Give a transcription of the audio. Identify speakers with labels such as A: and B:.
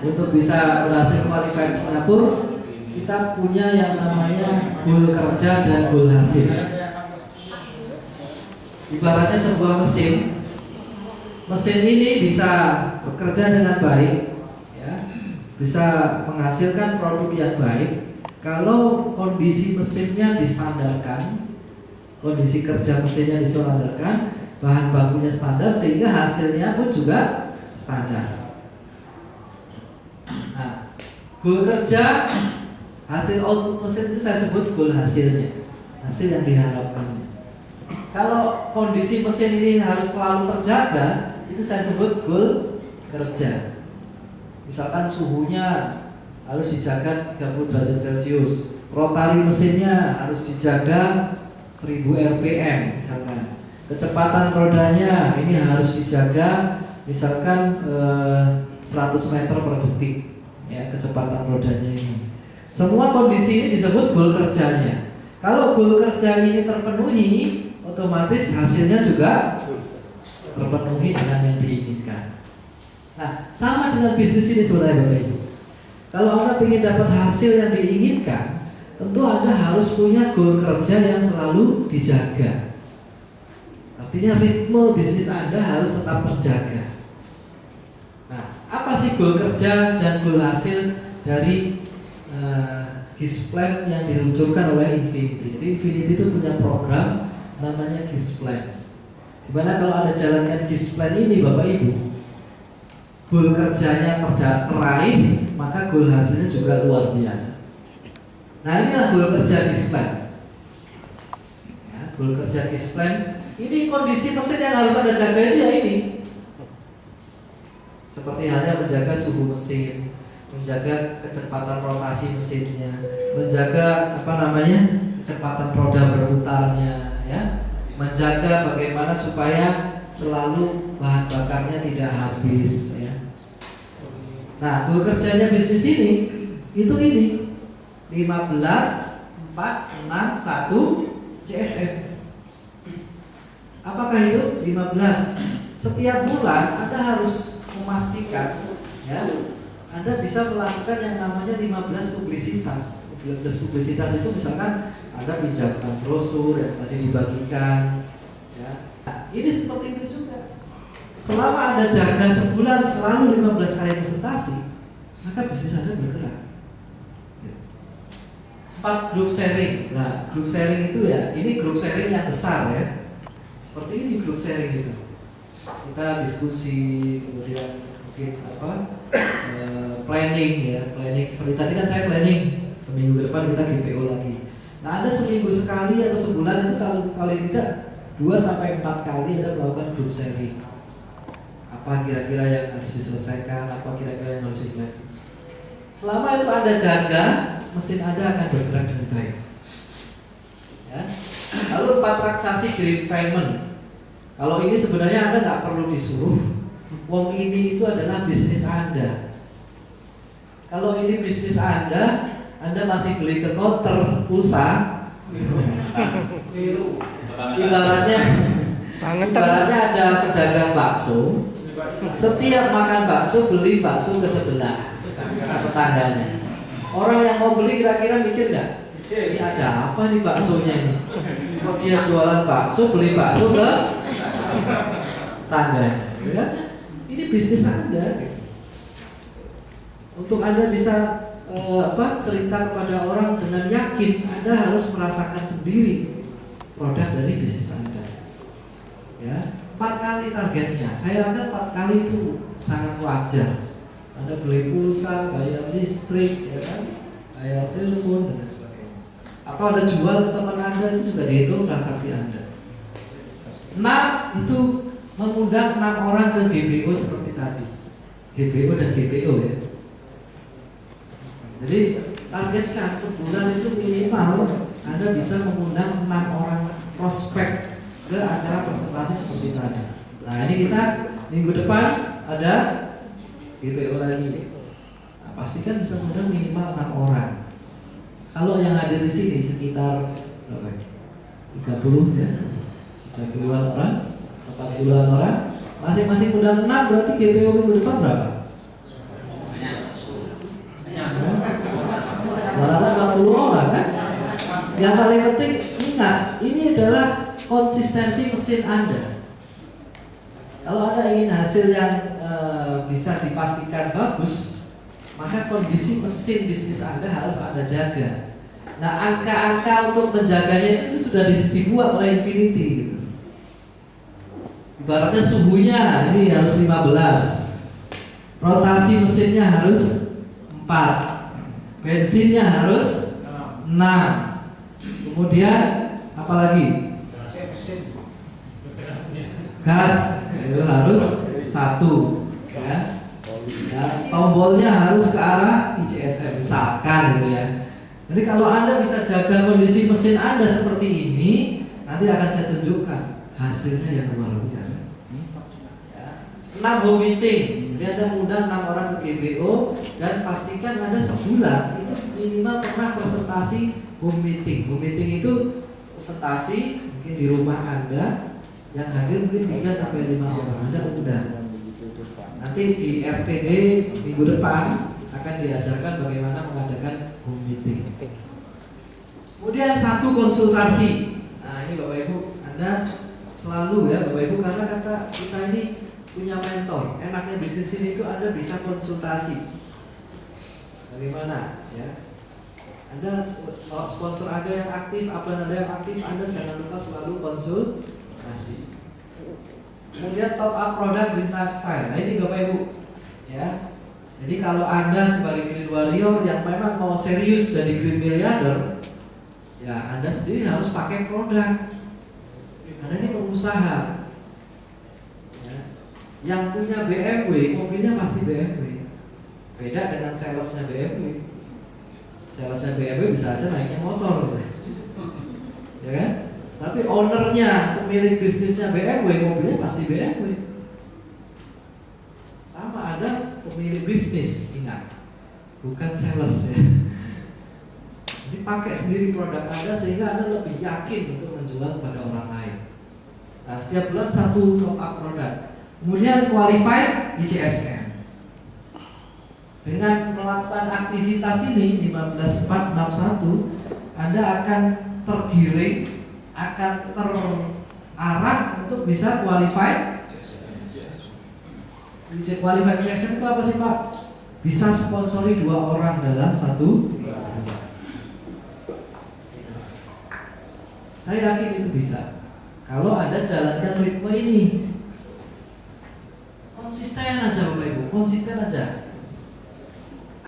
A: untuk bisa berhasil qualified Singapura, kita punya yang namanya goal kerja dan goal hasil. Ibaratnya sebuah mesin ini bisa bekerja dengan baik, ya, bisa menghasilkan produk yang baik kalau kondisi mesinnya distandarkan, kondisi kerja mesinnya distandarkan, bahan bakunya standar, sehingga hasilnya pun juga standar. Nah, goal kerja, hasil output mesin itu saya sebut goal hasilnya, hasil yang diharapkan. Kalau kondisi mesin ini harus selalu terjaga, itu saya sebut goal kerja. Misalkan suhunya harus dijaga 30 derajat Celcius, rotari mesinnya harus dijaga 1000 rpm misalkan, kecepatan rodanya ini harus dijaga misalkan 100 meter per detik, ya, kecepatan rodanya ini. Semua kondisi ini disebut goal kerjanya. Kalau goal kerja ini terpenuhi, otomatis hasilnya juga terpenuhi dengan yang diinginkan. Nah, sama dengan bisnis ini sebenarnya Bapak Ibu. Kalau Anda ingin dapat hasil yang diinginkan, tentu Anda harus punya goal kerja yang selalu dijaga. Artinya ritme bisnis Anda harus tetap terjaga. Nah, apa sih goal kerja dan goal hasil dari GIS-Plan yang diluncurkan oleh Infinity? Jadi Infinity itu punya program namanya GIS-Plan. Dimana kalau Anda jalankan GIS-Plan ini Bapak Ibu, goal kerjanya teraih, maka goal hasilnya juga luar biasa. Nah, inilah goal kerja GIS-Plan. Ya, goal kerja GIS-Plan. Ini kondisi mesin yang harus Anda jaga itu ya ini. Seperti halnya menjaga suhu mesin, menjaga kecepatan rotasi mesinnya, menjaga kecepatan roda berputarnya, ya, menjaga bagaimana supaya selalu bahan bakarnya tidak habis, ya. Nah, goal kerjanya bisnis ini itu ini 15, 4, 6, 1 CSM. Apakah itu? 15. Setiap bulan Anda harus memastikan, ya, Anda bisa melakukan yang namanya 15 publisitas. 15 publisitas itu misalkan Anda pinjamkan brosur yang tadi dibagikan, ya. Nah, ini seperti itu juga. Selama Anda jaga sebulan selalu 15 kali presentasi, maka bisnis Anda bergerak. 4 grup sharing. Nah, grup sharing itu ya, ini grup sharing yang besar, ya. Seperti ini grup sharing gitu. Kita diskusi, kemudian mungkin planning, ya, planning seperti tadi kan saya planning seminggu ke depan kita GPO lagi. Nah, Anda seminggu sekali atau sebulan itu paling tidak 2-4 kali Anda melakukan group sharing. Apa kira-kira yang harus diselesaikan, apa kira-kira yang harus dilakukan. Selama itu Anda jaga, mesin Anda akan bergerak dengan baik, ya. Lalu 4 transaksi green payment. Kalau ini sebenarnya Anda nggak perlu disuruh. Wong ini itu adalah bisnis Anda. Kalau ini bisnis Anda masih beli ke counter pulsa, ibaratnya ada pedagang bakso. Setiap makan bakso beli bakso ke sebelah tetangganya. Orang yang mau beli kira-kira mikir nggak? Ini ada apa nih baksonya ini? Kok dia jualan bakso, beli bakso ke tangga, ya? Ini bisnis Anda. Untuk Anda bisa cerita kepada orang dengan yakin, Anda harus merasakan sendiri produk dari bisnis Anda. Ya, 4 kali targetnya. Saya rasa 4 kali itu sangat wajar. Anda beli pulsa, bayar listrik, ya kan, bayar telepon dan sebagainya. Atau Anda jual ke teman Anda, itu juga dihitung transaksi Anda. 6 itu mengundang 6 orang ke GPO seperti tadi. GPO dan GPO, ya. Jadi targetkan sebulan itu minimal Anda bisa mengundang 6 orang prospek ke acara presentasi seperti tadi. Nah, ini kita minggu depan ada GPO lagi. Nah, pastikan bisa mengundang minimal 6 orang. Kalau yang hadir di sini sekitar 30, ya, 30-an orang, 40-an orang, masing-masing undang 6, berarti GPO minggu depan berapa? yang paling penting ingat, ini adalah konsistensi mesin Anda. Kalau Anda ingin hasil yang bisa dipastikan bagus, maka kondisi mesin bisnis Anda harus Anda jaga. Nah, angka-angka untuk menjaganya itu sudah dibuat oleh Infinity gitu. Ibaratnya suhunya ini harus 15, rotasi mesinnya harus 4, bensinnya harus 6, kemudian apa lagi? Gas itu harus 1, ya. Tombolnya harus ke arah ICSM misalkan gitu ya. Jadi kalau Anda bisa jaga kondisi mesin Anda seperti ini, nanti akan saya tunjukkan hasilnya yang luar biasa. 6 home meeting, jadi Anda undang 6 orang ke GBO dan pastikan Anda sebulan itu minimal pernah presentasi home meeting. Home meeting itu presentasi mungkin di rumah Anda yang hadir mungkin 3-5 orang Anda undang. Nanti di RTD minggu depan akan diajarkan bagaimana mengadakan home meeting. Kemudian 1 konsultasi. Nah ini Bapak Ibu, Anda selalu ya Bapak Ibu, karena kata kita ini punya mentor. Enaknya bisnis ini itu Anda bisa konsultasi. Bagaimana ya? Anda kalau sponsor ada yang aktif, apa ada yang aktif, Anda jangan lupa selalu konsultasi. Kemudian top up produk green lifestyle. Nah ini Bapak Ibu, ya. Jadi kalau Anda sebagai green warrior yang memang mau serius jadi green miliarder, ya Anda sendiri harus pakai produk. Anda ini pengusaha. Ya. Yang punya BMW, mobilnya pasti BMW. Beda dengan salesnya BMW. Salesnya BMW bisa aja naiknya motor, ya kan? Tapi ownernya, pemilik bisnisnya BMW, mobilnya pasti BMW. Sama ada pemilik bisnis, ingat, bukan sales ya. Jadi pakai sendiri produk Anda sehingga Anda lebih yakin untuk menjual kepada orang lain. Nah, setiap bulan 1 top up produk. Kemudian qualified ICSM. Dengan melakukan aktivitas ini 15.461, Anda akan tergiring, akan terarah untuk bisa qualified. Qualified ICSM itu apa sih Pak? Bisa sponsori 2 orang dalam 1 bulan. Saya yakin itu bisa. Kalau Anda jalankan ritme ini, konsisten aja Bapak Ibu, konsisten aja.